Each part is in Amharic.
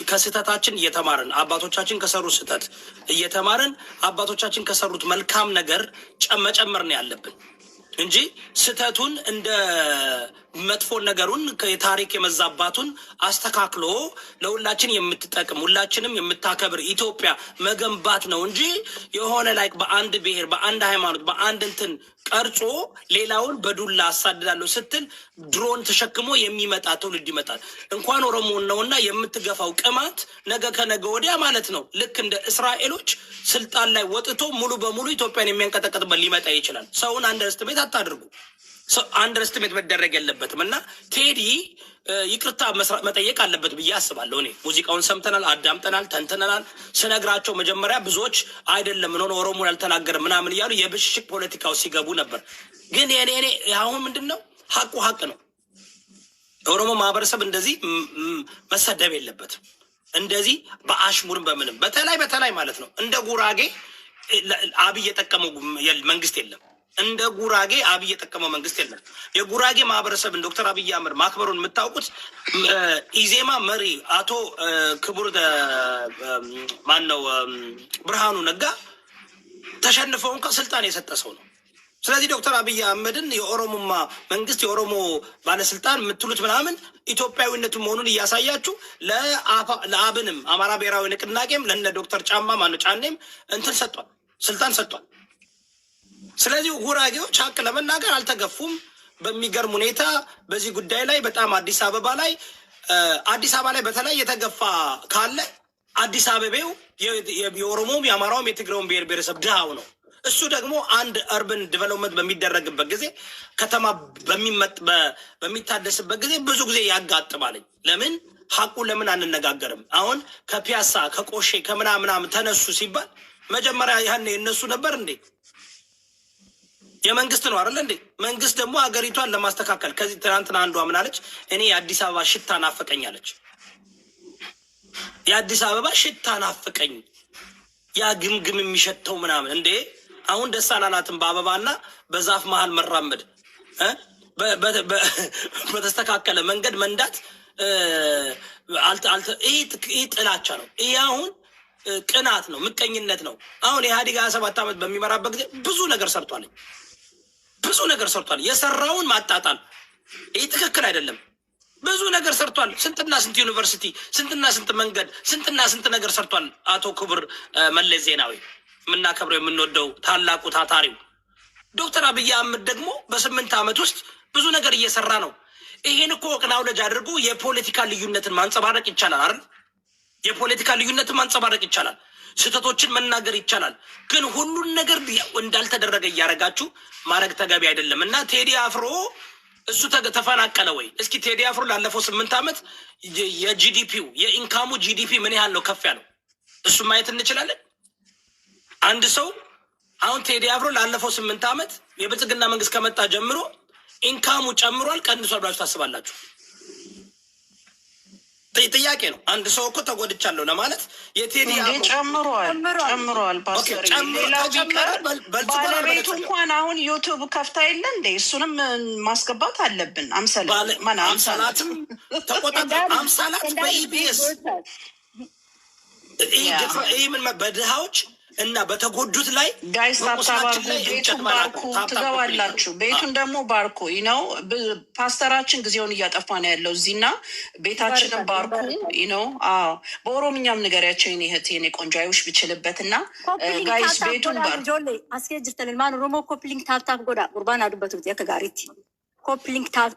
ከስህተታችን እየተማርን አባቶቻችን ከሰሩ ስህተት እየተማርን አባቶቻችን ከሰሩት መልካም ነገር መጨመር ነው ያለብን እንጂ ስህተቱን እንደ መጥፎ ነገሩን የታሪክ የመዛባቱን አስተካክሎ ለሁላችን የምትጠቅም ሁላችንም የምታከብር ኢትዮጵያ መገንባት ነው እንጂ የሆነ ላይክ በአንድ ብሔር በአንድ ሃይማኖት በአንድ እንትን ቀርጾ ሌላውን በዱላ አሳድዳለሁ ስትል ድሮን ተሸክሞ የሚመጣ ትውልድ ይመጣል። እንኳን ኦሮሞን ነውና የምትገፋው ቅማት ነገ ከነገ ወዲያ ማለት ነው ልክ እንደ እስራኤሎች ስልጣን ላይ ወጥቶ ሙሉ በሙሉ ኢትዮጵያን የሚያንቀጠቀጥበት ሊመጣ ይችላል። ሰውን አንደርስትሜት አታድርጉ። አንደርስትሜት መደረግ የለበትም እና ቴዲ ይቅርታ መጠየቅ አለበት ብዬ አስባለሁ። እኔ ሙዚቃውን ሰምተናል፣ አዳምጠናል፣ ተንትነናል። ስነግራቸው መጀመሪያ ብዙዎች አይደለም ሆነ ኦሮሞ ያልተናገረ ምናምን እያሉ የብሽሽቅ ፖለቲካው ሲገቡ ነበር። ግን እኔ አሁን ምንድን ነው ሀቁ ሀቅ ነው። የኦሮሞ ማህበረሰብ እንደዚህ መሰደብ የለበትም። እንደዚህ በአሽሙርም በምንም በተለይ ማለት ነው እንደ ጉራጌ አብይ የጠቀመው መንግስት የለም። እንደ ጉራጌ አብይ የጠቀመው መንግስት የለም። የጉራጌ ማህበረሰብን ዶክተር አብይ አህመድ ማክበሩን የምታውቁት ኢዜማ መሪ አቶ ክቡር ማን ነው ብርሃኑ ነጋ ተሸንፈውን ከስልጣን የሰጠ ሰው ነው። ስለዚህ ዶክተር አብይ አህመድን የኦሮሞማ መንግስት የኦሮሞ ባለስልጣን የምትሉት ምናምን ኢትዮጵያዊነቱ መሆኑን እያሳያችሁ ለአብንም አማራ ብሔራዊ ንቅናቄም ለነ ዶክተር ጫማ ማነው ጫኔም እንትን ሰጥቷል፣ ስልጣን ሰጥቷል። ስለዚህ ጉራጌዎች ሀቅ ለመናገር አልተገፉም። በሚገርም ሁኔታ በዚህ ጉዳይ ላይ በጣም አዲስ አበባ ላይ በተለይ የተገፋ ካለ አዲስ አበቤው የኦሮሞም የአማራውም የትግሬውም ብሔር ብሔረሰብ ድሃው ነው። እሱ ደግሞ አንድ አርበን ዲቨሎፕመንት በሚደረግበት ጊዜ ከተማ በሚታደስበት ጊዜ ብዙ ጊዜ ያጋጥማልኝ። ለምን ሀቁ ለምን አንነጋገርም? አሁን ከፒያሳ ከቆሼ ከምናምናም ተነሱ ሲባል መጀመሪያ ያን የነሱ ነበር እንዴ? የመንግስት ነው አይደል እንዴ? መንግስት ደግሞ ሀገሪቷን ለማስተካከል ከዚህ ትናንትና አንዷ ምን አለች? እኔ የአዲስ አበባ ሽታ ናፈቀኛለች። የአዲስ አበባ ሽታ ናፈቀኝ፣ ያ ግምግም የሚሸተው ምናምን እንዴ። አሁን ደስ አላላትም በአበባና በዛፍ መሀል መራመድ፣ በተስተካከለ መንገድ መንዳት። ይህ ጥላቻ ነው። ይህ አሁን ቅናት ነው፣ ምቀኝነት ነው። አሁን ኢህአዴግ 27 ዓመት በሚመራበት ጊዜ ብዙ ነገር ሰርቷል። የሰራውን ማጣጣል ይህ ትክክል አይደለም። ብዙ ነገር ሰርቷል። ስንትና ስንት ዩኒቨርሲቲ፣ ስንትና ስንት መንገድ፣ ስንትና ስንት ነገር ሰርቷል። አቶ ክቡር መለስ ዜናዊ የምናከብረው የምንወደው ታላቁ ታታሪው ዶክተር አብይ አህመድ ደግሞ በ8 ዓመት ውስጥ ብዙ ነገር እየሰራ ነው። ይሄን እኮ ቅናውለጅ አድርጎ የፖለቲካ ልዩነትን ማንጸባረቅ ይቻላል አይደል? የፖለቲካ ልዩነትን ማንጸባረቅ ይቻላል። ስህተቶችን መናገር ይቻላል። ግን ሁሉን ነገር እንዳልተደረገ እያደረጋችሁ ማድረግ ተገቢ አይደለም እና ቴዲ አፍሮ እሱ ተፈናቀለ ወይ? እስኪ ቴዲ አፍሮ ላለፈው 8 ዓመት የጂዲፒው የኢንካሙ ጂዲፒ ምን ያህል ነው ከፍ ያለው? እሱ ማየት እንችላለን። አንድ ሰው አሁን ቴዲ አፍሮ ላለፈው 8 ዓመት የብልጽግና መንግስት ከመጣ ጀምሮ ኢንካሙ ጨምሯል ቀንሷል ብላችሁ ታስባላችሁ? ጥያቄ ነው። አንድ ሰው እኮ ተጎድቻለሁ ለማለት የቴዲ ጨምሯል። ባለቤቱ እንኳን አሁን ዩቱብ ከፍታ የለ እንዴ? እሱንም ማስገባት አለብን። አምሳላትም ተቆጣጣ አምሳላት በኢቢኤስ ይህ ምን በድሃዎች እና በተጎዱት ላይ ጋይስ ታብታባርጉ ቤቱን ባርኩ ትገባላችሁ። ቤቱን ደግሞ ባርኩ ነው። ፓስተራችን ጊዜውን እያጠፋ ነው ያለው እዚህና ቤታችንን ባርኩ ነው። አዎ በኦሮምኛም ንገሪያቸው የኔ እህት የኔ ቆንጆ አይውሽ ብችልበት እና ጋይስ ቤቱን ባርኩ አስኬጅርተን ማን ሮሞ ኮፕሊንግ ታብታብ ጎዳ ቁርባን አዱበት ያከጋሪቲ ኮፕሊንግ ታፕ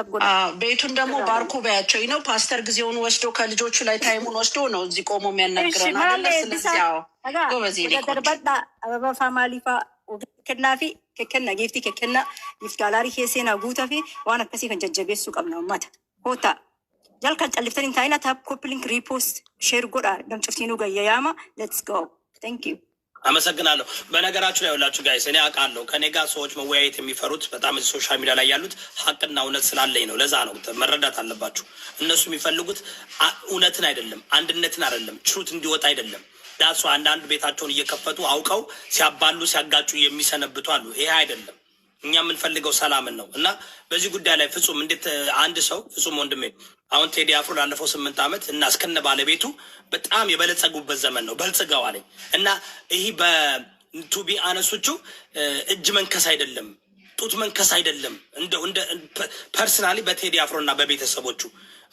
ጎዳ ቤቱን ደግሞ ባርኩ በያቸው ነው። ፓስተር ጊዜውን ወስዶ ከልጆቹ ላይ ታይሙን ወስዶ ነው እዚህ ቆሞ የሚያናግረን አለ። ስለዚህ ጎበዜ ደርበዳ አበባ ፋማሊፋ ከናፊ ከከና ጊፍቲ ከከና ይፍታላሪ ሄሴና ጉታፊ ዋና ከሲ ከንጀጀቤሱ ቀምነው ማታ ሆታ ጃልካን ጨልፍተን ታይና ታፕ ኮፕሊንግ ሪፖስት ሼር ጎዳ ደምጭፍቲኑ ገያያማ ሌትስ ጎ ታንክ ዩ አመሰግናለሁ። በነገራችሁ ላይ ያላችሁ ጋይስ እኔ አውቃለሁ ከኔ ጋር ሰዎች መወያየት የሚፈሩት በጣም ሶሻል ሚዲያ ላይ ያሉት ሀቅና እውነት ስላለኝ ነው። ለዛ ነው መረዳት አለባችሁ። እነሱ የሚፈልጉት እውነትን አይደለም፣ አንድነትን አይደለም፣ ትሩት እንዲወጣ አይደለም። ዳሱ አንዳንድ ቤታቸውን እየከፈቱ አውቀው ሲያባሉ ሲያጋጩ የሚሰነብቱ አሉ። ይሄ አይደለም። እኛ የምንፈልገው ሰላምን ነው። እና በዚህ ጉዳይ ላይ ፍጹም እንዴት አንድ ሰው ፍጹም ወንድሜ አሁን ቴዲ አፍሮ ላለፈው 8 ዓመት እና እስከነ ባለቤቱ በጣም የበለጸጉበት ዘመን ነው። በልጽገዋለኝ እና ይህ በቱቢ አነሶቹ እጅ መንከስ አይደለም፣ ጡት መንከስ አይደለም። እንደ ፐርሰናሊ በቴዲ አፍሮ እና በቤተሰቦቹ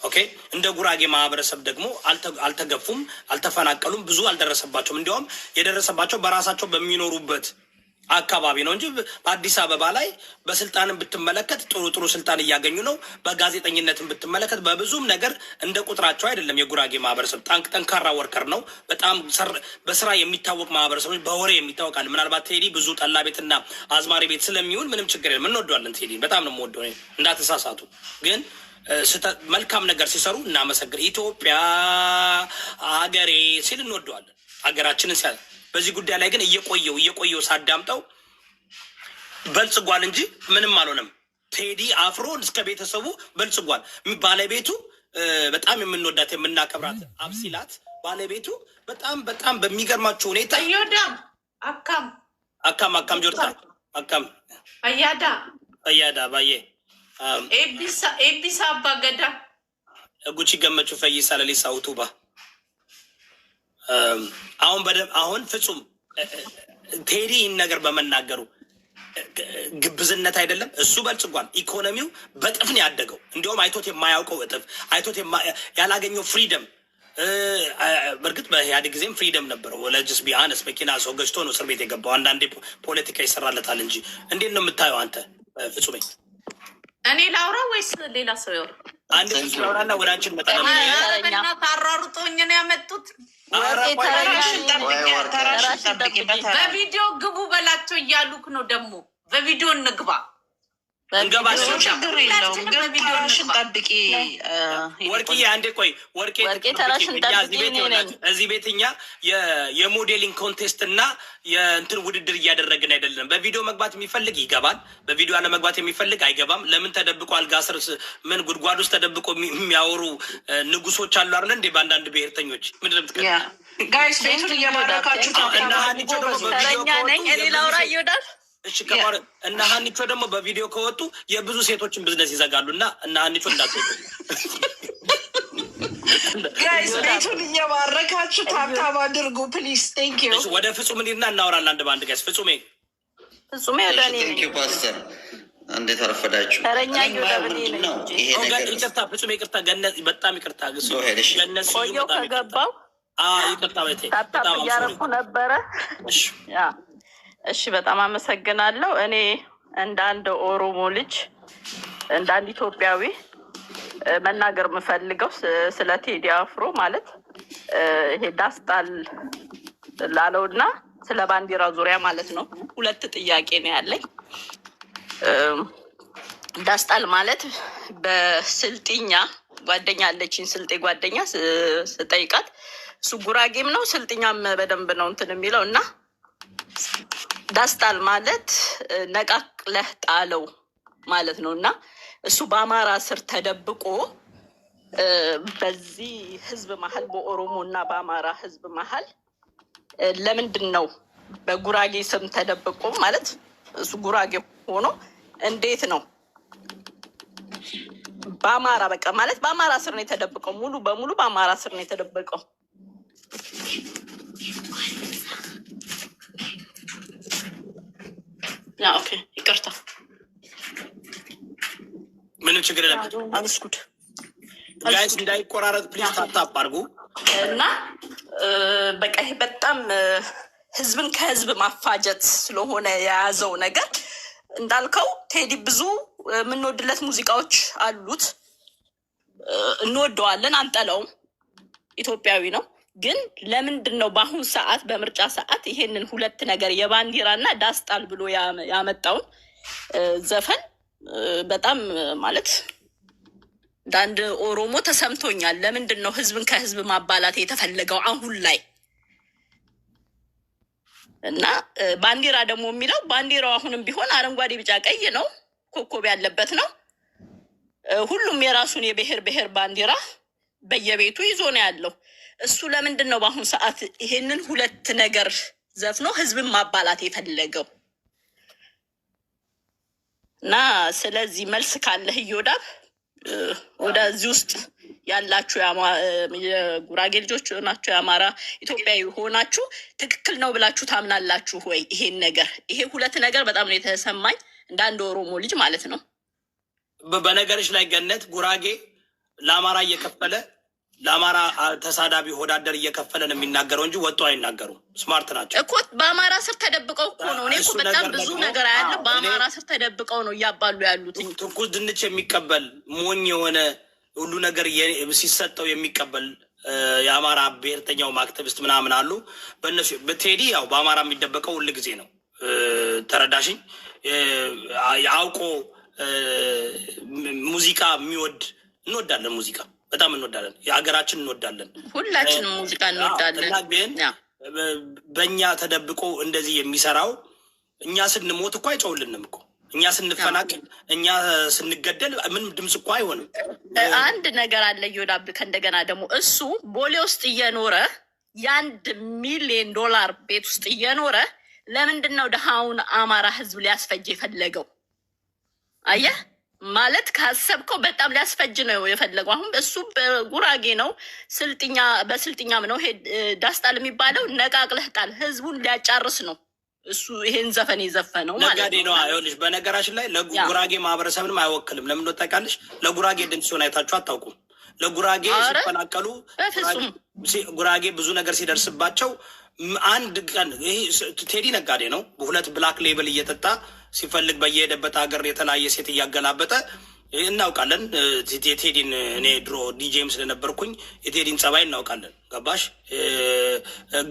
ኦኬ እንደ ጉራጌ ማህበረሰብ ደግሞ አልተገፉም፣ አልተፈናቀሉም፣ ብዙ አልደረሰባቸውም። እንዲያውም የደረሰባቸው በራሳቸው በሚኖሩበት አካባቢ ነው እንጂ በአዲስ አበባ ላይ በስልጣንን ብትመለከት ጥሩ ስልጣን እያገኙ ነው። በጋዜጠኝነትን ብትመለከት በብዙም ነገር እንደ ቁጥራቸው አይደለም። የጉራጌ ማህበረሰብ ጠንካራ ወርከር ነው። በጣም በስራ የሚታወቅ ማህበረሰብ፣ በወሬ የሚታወቃል። ምናልባት ቴዲ ብዙ ጠላ ቤትና አዝማሪ ቤት ስለሚውል ምንም ችግር የለም። እንወደዋለን። ቴዲ በጣም ነው የምወደው፣ እንዳትሳሳቱ። ግን መልካም ነገር ሲሰሩ እናመሰግን። ኢትዮጵያ አገሬ ሲል እንወደዋለን፣ ሀገራችንን ሲያ በዚህ ጉዳይ ላይ ግን እየቆየው ሳዳምጠው በልጽጓል እንጂ ምንም አልሆነም። ቴዲ አፍሮ እስከ ቤተሰቡ በልጽጓል። ባለቤቱ በጣም የምንወዳት የምናከብራት አብሲላት ባለቤቱ በጣም በሚገርማችሁ ሁኔታ አካም ጆርታ አካም አያዳ ባዬ ኤቢሳ አባ ገዳ ጉቺ ገመቹ ፈይሳ ለሊሳ ውቱባ አሁን ፍጹም ቴዲ ይህን ነገር በመናገሩ ግብዝነት አይደለም። እሱ በልጽጓል። ኢኮኖሚው በጥፍ ነው ያደገው። እንዲሁም አይቶት የማያውቀው እጥፍ አይቶት ያላገኘው ፍሪደም። በእርግጥ በኢህአዴግ ጊዜም ፍሪደም ነበረው። ለጅስ ቢያነስ መኪና ሰው ገጭቶ ነው እስር ቤት የገባው። አንዳንዴ ፖለቲካ ይሰራለታል እንጂ እንዴት ነው የምታየው አንተ ፍጹሜ? እኔ ላውራ ወይስ ሌላ ሰው ያውራ? አንድ ላውራና ወደ አንቺን መጣ ነው ታሯሩጦኝ ነው ያመጡት። በቪዲዮ ግቡ በላቸው እያሉክ ነው። ደግሞ በቪዲዮ እንግባ ወርቅዬ አንዴ ቆይ ወርቄ እዚህ ቤት እኛ የሞዴሊንግ ኮንቴስት እና የእንትን ውድድር እያደረግን አይደለም። በቪዲዮ መግባት የሚፈልግ ይገባል፣ በቪዲዮ አለመግባት የሚፈልግ አይገባም። ለምን ተደብቆ አልጋ ስር ምን ጉድጓድ ውስጥ ተደብቆ የሚያወሩ ንጉሶች አሉ አይደል እንዴ? በአንዳንድ ብሔርተኞች ምንድን ጋይስ ቤቱን እየባረካችሁ እሺ ከማረ እና ሀኒቾ ደግሞ በቪዲዮ ከወጡ የብዙ ሴቶችን ቢዝነስ ይዘጋሉ። እና ሀኒቾ እንዳትወጡ ጋይስ፣ ቤቱን እየባረካችሁ ታብታብ አድርጉ ፕሊዝ። ቴንክ ዩ። ወደ ፍጹም እንሂድና እናወራለን አንድ በአንድ ጋይስ። ፍጹሜ ወደ እኔ ፓስተር እንዴት አረፈዳችሁ? ይቅርታ ፍጹሜ፣ ይቅርታ ገነት፣ በጣም ይቅርታ ገነት ቆየው ከገባው ይቅርታ ቤቴ በጣም እያረኩ ነበረ። እሺ በጣም አመሰግናለሁ። እኔ እንደ አንድ ኦሮሞ ልጅ እንደ አንድ ኢትዮጵያዊ መናገር የምፈልገው ስለ ቴዲ አፍሮ ማለት ይሄ ዳስጣል ላለውና ስለ ባንዲራ ዙሪያ ማለት ነው። ሁለት ጥያቄ ነው ያለኝ። ዳስጣል ማለት በስልጥኛ ጓደኛ አለችኝ፣ ስልጤ ጓደኛ ስጠይቃት እሱ ጉራጌም ነው ስልጥኛም በደንብ ነው እንትን የሚለው እና ዳስጣል ማለት ነቃቅለህ ጣለው ማለት ነው እና እሱ በአማራ ስር ተደብቆ በዚህ ህዝብ መሀል በኦሮሞ እና በአማራ ህዝብ መሀል ለምንድን ነው በጉራጌ ስም ተደብቆ ማለት እሱ ጉራጌ ሆኖ እንዴት ነው በአማራ በቃ ማለት በአማራ ስር ነው የተደበቀው፣ ሙሉ በሙሉ በአማራ ስር ነው የተደበቀው። ኦኬ ይቅርታ፣ ምንም ችግር የለም። አብስኩት ጋይስ እንዳይቆራረጥ ፕሊዝ ታፕ አድርጉ እና በቃ ይሄ በጣም ህዝብን ከህዝብ ማፋጀት ስለሆነ የያዘው ነገር እንዳልከው ቴዲ ብዙ የምንወድለት ሙዚቃዎች አሉት፣ እንወደዋለን፣ አንጠላውም፣ ኢትዮጵያዊ ነው። ግን ለምንድን ነው በአሁን ሰዓት በምርጫ ሰዓት ይሄንን ሁለት ነገር የባንዲራ እና ዳስጣል ብሎ ያመጣውን ዘፈን በጣም ማለት አንድ ኦሮሞ ተሰምቶኛል። ለምንድን ነው ህዝብን ከህዝብ ማባላት የተፈለገው አሁን ላይ? እና ባንዲራ ደግሞ የሚለው ባንዲራው አሁንም ቢሆን አረንጓዴ፣ ቢጫ፣ ቀይ ነው፣ ኮከብ ያለበት ነው። ሁሉም የራሱን የብሔር ባንዲራ በየቤቱ ይዞ ነው ያለው። እሱ ለምንድን ነው በአሁኑ ሰዓት ይሄንን ሁለት ነገር ዘፍኖ ህዝብን ማባላት የፈለገው? እና ስለዚህ መልስ ካለህ እዮዳብ ወደዚህ ውስጥ ያላችሁ የጉራጌ ልጆች ናቸው የአማራ ኢትዮጵያዊ ሆናችሁ ትክክል ነው ብላችሁ ታምናላችሁ ወይ? ይሄን ነገር ይሄ ሁለት ነገር በጣም ነው የተሰማኝ እንደ አንድ ኦሮሞ ልጅ ማለት ነው። በነገርሽ ላይ ገነት ጉራጌ ለአማራ እየከፈለ ለአማራ ተሳዳቢ ሆዳደር እየከፈለ ነው የሚናገረው እንጂ ወጥቶ አይናገሩም። ስማርት ናቸው እኮ በአማራ ስር ተደብቀው እኮ ነው። እኔ እኮ በጣም ብዙ ነገር ያለ በአማራ ስር ተደብቀው ነው እያባሉ ያሉት። ትኩስ ድንች የሚቀበል ሞኝ የሆነ ሁሉ ነገር ሲሰጠው የሚቀበል የአማራ ብሔርተኛውም አክቲቪስት ምናምን አሉ። በእነሱ በቴዲ ያው በአማራ የሚደበቀው ሁል ጊዜ ነው። ተረዳሽኝ? አውቆ ሙዚቃ የሚወድ እንወዳለን፣ ሙዚቃ በጣም እንወዳለን፣ የሀገራችን እንወዳለን፣ ሁላችንም ሙዚቃ እንወዳለን። ግን በእኛ ተደብቆ እንደዚህ የሚሰራው እኛ ስንሞት እኮ አይጨውልንም እኮ እኛ ስንፈናቀል እኛ ስንገደል ምንም ድምፅ እኮ አይሆንም። አንድ ነገር አለ እዮዳብ። ከእንደገና ደግሞ እሱ ቦሌ ውስጥ እየኖረ $1 ሚሊዮን ቤት ውስጥ እየኖረ ለምንድን ነው ድሃውን አማራ ህዝብ ሊያስፈጅ የፈለገው? አየህ ማለት ካሰብከው በጣም ሊያስፈጅ ነው የፈለገው። አሁን እሱ በጉራጌ ነው በስልጥኛም ነው ዳስጣል የሚባለው ነቃቅለህ ጣል ህዝቡን ሊያጫርስ ነው እሱ ይሄን ዘፈን የዘፈነው ማለት ነጋዴ ነው። አይሆንሽ በነገራችን ላይ ለጉራጌ ማህበረሰብንም አይወክልም። ለምን ነው ታውቃለሽ? ለጉራጌ ድምፅ ሲሆን አይታችሁ አታውቁም። ለጉራጌ ሲፈናቀሉ ጉራጌ ብዙ ነገር ሲደርስባቸው አንድ ቀን ይሄ ቴዲ ነጋዴ ነው። በሁለት ብላክ ሌብል እየጠጣ ሲፈልግ በየሄደበት ሀገር የተለያየ ሴት እያገላበጠ እናውቃለን። የቴዲን እኔ ድሮ ዲጄም ስለነበርኩኝ የቴዲን ጸባይ እናውቃለን። ገባሽ?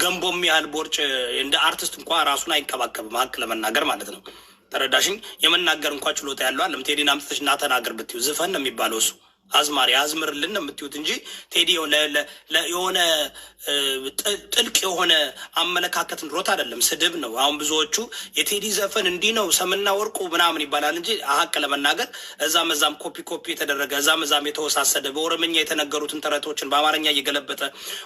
ገንቦም ያህል ቦርጭ እንደ አርቲስት እንኳ ራሱን አይንከባከብም፣ ሀቅ ለመናገር ማለት ነው። ተረዳሽኝ? የመናገር እንኳ ችሎታ ያለው አለም። ቴዲን አምጥተሽ እና ተናገር ብትዩ ዝፈን ነው የሚባለው እሱ አዝማሪ አዝምርልን ነው የምትዩት እንጂ ቴዲ የሆነ ጥልቅ የሆነ አመለካከት ኑሮት አይደለም፣ ስድብ ነው። አሁን ብዙዎቹ የቴዲ ዘፈን እንዲህ ነው ሰምና ወርቁ ምናምን ይባላል እንጂ ሀቅ ለመናገር እዛም እዛም ኮፒ የተደረገ እዛም እዛም የተወሳሰደ በኦሮምኛ የተነገሩትን ተረቶችን በአማርኛ እየገለበጠ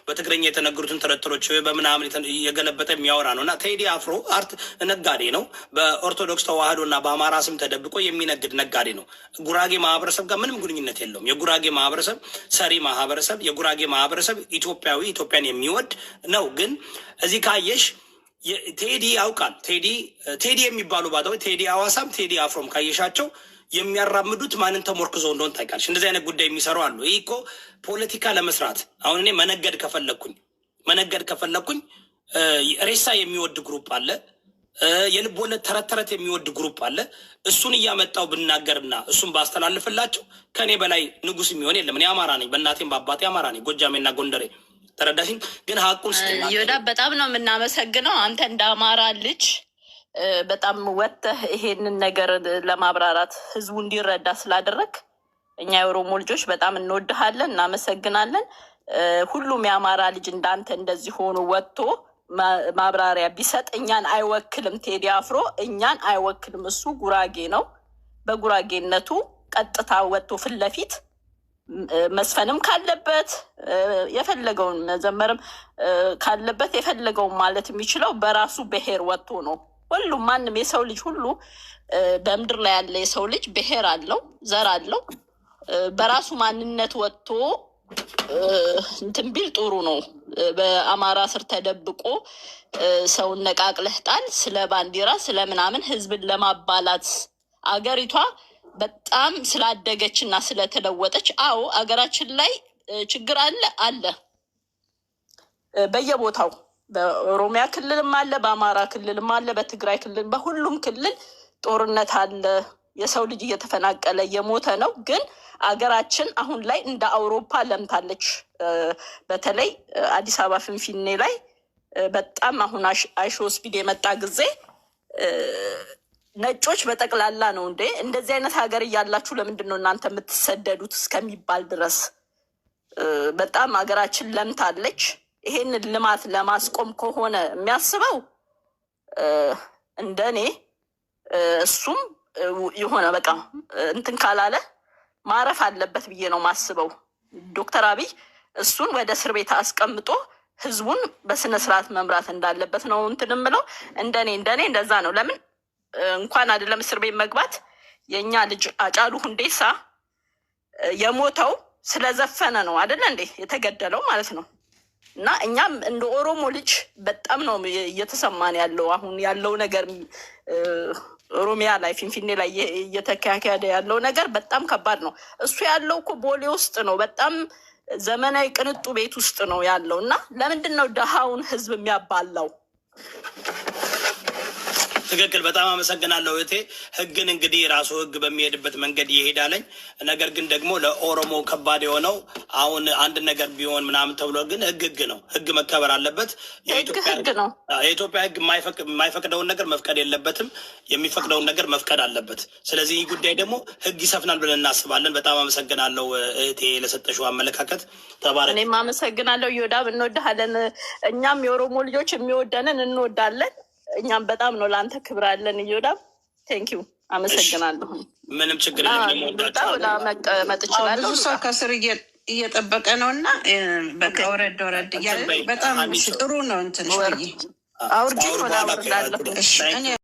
በትግረኛ የተነገሩትን ተረቶች በምናምን እየገለበጠ የሚያወራ ነው። እና ቴዲ አፍሮ አርት ነጋዴ ነው። በኦርቶዶክስ ተዋህዶ እና በአማራ ስም ተደብቆ የሚነግድ ነጋዴ ነው። ጉራጌ ማህበረሰብ ጋር ምንም ግንኙነት የለውም። የጉራጌ ማህበረሰብ ሰሪ ማህበረሰብ፣ የጉራጌ ማህበረሰብ ኢትዮጵያዊ ኢትዮጵያን የሚወድ ነው። ግን እዚህ ካየሽ ቴዲ ያውቃል። ቴዲ የሚባሉ ባታዊ ቴዲ አዋሳም ቴዲ አፍሮም ካየሻቸው የሚያራምዱት ማንን ተሞርክዘው እንደሆን ታውቃለሽ። እንደዚህ አይነት ጉዳይ የሚሰሩ አሉ። ይህ እኮ ፖለቲካ ለመስራት አሁን እኔ መነገድ ከፈለግኩኝ ሬሳ የሚወድ ግሩፕ አለ፣ የልብ ወለድ ተረት የሚወድ ግሩፕ አለ። እሱን እያመጣው ብናገርና እሱን ባስተላልፍላቸው ከኔ በላይ ንጉስ የሚሆን የለም። እኔ አማራ ነኝ፣ በእናቴም በአባቴ አማራ ነኝ፣ ጎጃሜና ጎንደሬ። ተረዳሽኝ? ግን ሀቁን ዮዳብ በጣም ነው የምናመሰግነው። አንተ እንደ አማራ ልጅ በጣም ወጥተህ ይሄንን ነገር ለማብራራት ህዝቡ እንዲረዳ ስላደረግ እኛ የኦሮሞ ልጆች በጣም እንወድሃለን፣ እናመሰግናለን። ሁሉም የአማራ ልጅ እንዳንተ እንደዚህ ሆኖ ወጥቶ ማብራሪያ ቢሰጥ እኛን አይወክልም። ቴዲ አፍሮ እኛን አይወክልም። እሱ ጉራጌ ነው። በጉራጌነቱ ቀጥታ ወጥቶ ፊት ለፊት መስፈንም ካለበት የፈለገውን መዘመርም ካለበት የፈለገውን ማለት የሚችለው በራሱ ብሔር ወጥቶ ነው። ሁሉም ማንም የሰው ልጅ ሁሉ በምድር ላይ ያለ የሰው ልጅ ብሔር አለው፣ ዘር አለው። በራሱ ማንነት ወጥቶ እንትን ቢል ጥሩ ነው። በአማራ ስር ተደብቆ ሰውን ነቃቅለህ ጣል ስለ ባንዲራ ስለ ምናምን ህዝብን ለማባላት አገሪቷ በጣም ስላደገች እና ስለተለወጠች። አዎ አገራችን ላይ ችግር አለ በየቦታው በኦሮሚያ ክልልም አለ፣ በአማራ ክልልም አለ፣ በትግራይ ክልል፣ በሁሉም ክልል ጦርነት አለ። የሰው ልጅ እየተፈናቀለ እየሞተ ነው። ግን አገራችን አሁን ላይ እንደ አውሮፓ ለምታለች። በተለይ አዲስ አበባ ፍንፊኔ ላይ በጣም አሁን አይሾ ስፒድ የመጣ ጊዜ ነጮች በጠቅላላ ነው እንዴ እንደዚህ አይነት ሀገር እያላችሁ ለምንድን ነው እናንተ የምትሰደዱት እስከሚባል ድረስ በጣም ሀገራችን ለምታለች። ይሄንን ልማት ለማስቆም ከሆነ የሚያስበው እንደኔ እሱም የሆነ በቃ እንትን ካላለ ማረፍ አለበት ብዬ ነው ማስበው። ዶክተር አብይ እሱን ወደ እስር ቤት አስቀምጦ ህዝቡን በስነ ስርዓት መምራት እንዳለበት ነው እንትን የምለው። እንደኔ እንደዛ ነው። ለምን እንኳን አይደለም እስር ቤት መግባት የእኛ ልጅ አጫሉ ሁንዴሳ የሞተው ስለዘፈነ ነው አይደለ እንዴ? የተገደለው ማለት ነው። እና እኛም እንደ ኦሮሞ ልጅ በጣም ነው እየተሰማን ያለው አሁን ያለው ነገር ኦሮሚያ ላይ ፊንፊኔ ላይ እየተካሄደ ያለው ነገር በጣም ከባድ ነው። እሱ ያለው እኮ ቦሌ ውስጥ ነው፣ በጣም ዘመናዊ ቅንጡ ቤት ውስጥ ነው ያለው። እና ለምንድን ነው ደሃውን ህዝብ የሚያባላው? ትክክል። በጣም አመሰግናለሁ እህቴ። ህግን እንግዲህ ራሱ ህግ በሚሄድበት መንገድ ይሄዳለኝ። ነገር ግን ደግሞ ለኦሮሞ ከባድ የሆነው አሁን አንድ ነገር ቢሆን ምናምን ተብሎ ግን ህግ ነው። ህግ መከበር አለበት። ህግ ነው። የኢትዮጵያ ህግ የማይፈቅደውን ነገር መፍቀድ የለበትም፣ የሚፈቅደውን ነገር መፍቀድ አለበት። ስለዚህ ይህ ጉዳይ ደግሞ ህግ ይሰፍናል ብለን እናስባለን። በጣም አመሰግናለሁ እህቴ ለሰጠሽው አመለካከት። ተባረክ። እኔም አመሰግናለሁ ዮዳብ። እንወዳለን። እኛም የኦሮሞ ልጆች የሚወደንን እንወዳለን። እኛም በጣም ነው ለአንተ ክብር አለን ዮዳብ። ቴንኪው፣ አመሰግናለሁ። ምንም ችግር መጥ ይችላለሁ። እሷ ከስር እየጠበቀ ነው እና በቃ ወረድ እያለ በጣም ጥሩ ነው። እንትን አውርጂ ወደ አወርዳለሁ።